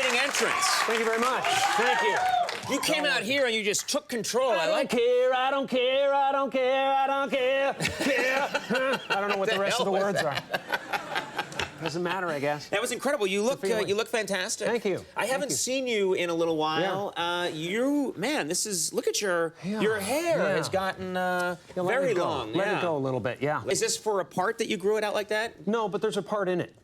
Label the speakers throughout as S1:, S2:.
S1: exciting entrance.
S2: Thank you very much. Thank you.
S1: You came out here and you just took control.
S2: I don't care, I don't care, I don't care, I don't care. I don't know what the rest of the words are. Doesn't matter, I guess.
S1: That was incredible. You look fantastic.
S2: Thank you.
S1: I haven't seen you in a little while.
S2: Yeah.
S1: Man, look at your hair has gotten very long.
S2: Let it go a little bit, yeah.
S1: Is this for a part that you grew it out like that?
S2: No, but there's a part in it.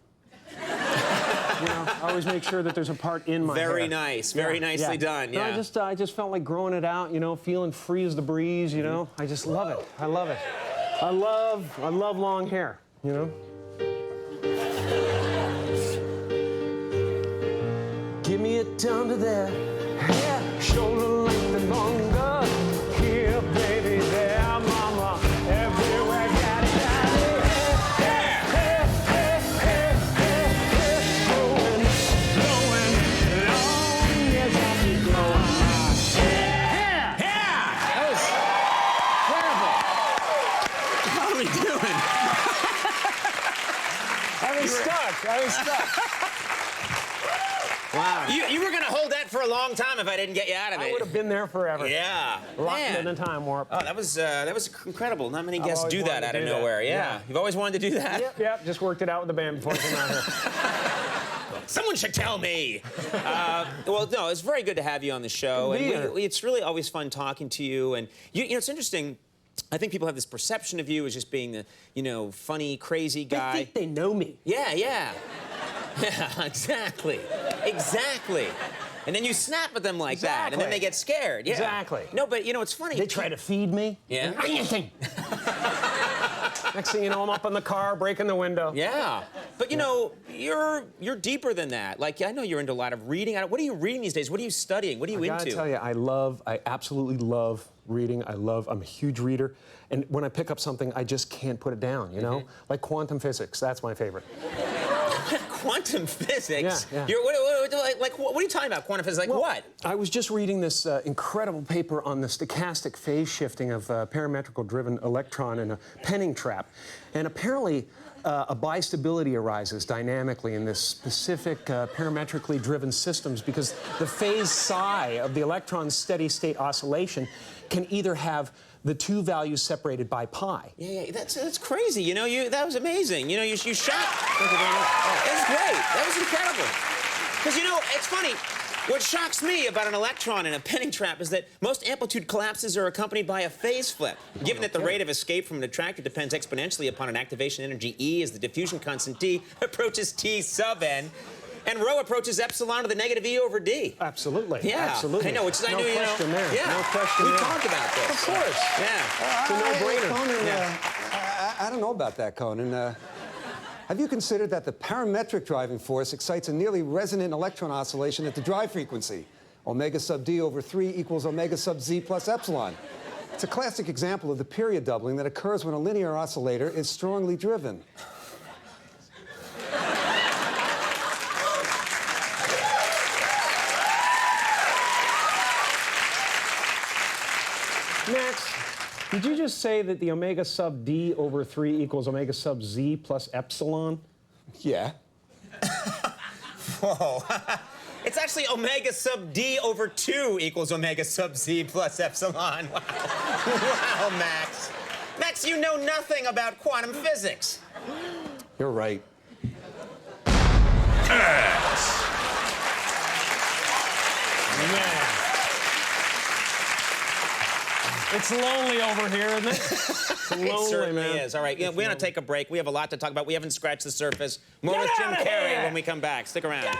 S2: You know, I always make sure that there's a part in my hair.
S1: Very nice. Very nicely done, yeah.
S2: No, I just felt like growing it out, you know, feeling free as the breeze, you know. I just love it. I love it. I love long hair, you know. Give me it down to there, hair, shoulder length and longer. Here, baby, there, mama, everywhere, daddy, daddy. Hair, hair, hair, hair, hair, hair, hair, blowing, blowing, long, yes, I keep blowing my hair.
S1: Hair! That was terrible. How are we doing?
S2: I was stuck. Wow.
S1: You were going to hold that for a long time if I didn't get you out of it.
S2: I would have been there forever.
S1: Yeah.
S2: Locked in a time warp.
S1: Oh, that was incredible. Not many guests do that out of nowhere. Yeah. You've always wanted to do that?
S2: Yep. Just worked it out with the band before I came out here.
S1: Someone should tell me. Well, no, it's very good to have you on the show. And it's really always fun talking to you. And you know, it's interesting. I think people have this perception of you as just being the, you know, funny, crazy guy.
S2: I think they know me.
S1: Yeah. Yeah, exactly. Exactly. And then you snap at them like that, and then they get scared. Yeah.
S2: Exactly.
S1: No, but, you know, it's funny.
S2: They try to feed me.
S1: Yeah.
S2: Next thing you know, I'm up in the car, breaking the window.
S1: Yeah. But, you know, you're deeper than that. Like, I know you're into a lot of reading. What are you reading these days? What are you studying? What are you into? I gotta
S2: tell you, I absolutely love reading. I'm a huge reader. And when I pick up something, I just can't put it down, you know? Like quantum physics, that's my favorite.
S1: Quantum physics?
S2: Yeah.
S1: What are you talking about, quantum physics? Like what?
S2: I was just reading this incredible paper on the stochastic phase shifting of a parametrical-driven electron in a penning trap. And apparently, a bistability arises dynamically in this specific parametrically driven systems because the phase psi of the electron's steady-state oscillation can either have the two values separated by pi.
S1: Yeah, that's crazy. You know, that was amazing. You know, you shot. Thank you very much. That's great. That was incredible. Because, you know, it's funny. What shocks me about an electron in a penning trap is that most amplitude collapses are accompanied by a phase flip. Given that the rate of escape from an attractor depends exponentially upon an activation energy E as the diffusion constant D approaches T sub N, and rho approaches epsilon to the negative E over D.
S2: Absolutely.
S1: Yeah.
S2: Absolutely.
S1: I know, which is, I knew, you know.
S2: No question there.
S1: Yeah.
S2: No question
S1: we
S2: there.
S1: talked about this.
S2: Of course.
S1: Yeah.
S2: It's a no-brainer.
S3: Conan, I don't know about that, Conan. Have you considered that the parametric driving force excites a nearly resonant electron oscillation at the drive frequency? Omega sub D over 3 equals omega sub Z plus epsilon. It's a classic example of the period doubling that occurs when a linear oscillator is strongly driven.
S2: Max, did you just say that the omega sub D over 3 equals omega sub Z plus epsilon?
S3: Yeah.
S1: Whoa. It's actually omega sub D over 2 equals omega sub Z plus epsilon. Wow. Wow, Max. Max, you know nothing about quantum physics.
S3: You're right.
S2: Man. It's lonely over here, isn't it? It's lonely,
S1: It certainly
S2: man.
S1: is. All right, we're going to take a break. We have a lot to talk about. We haven't scratched the surface. More with Jim Carrey when we come back. Stick around.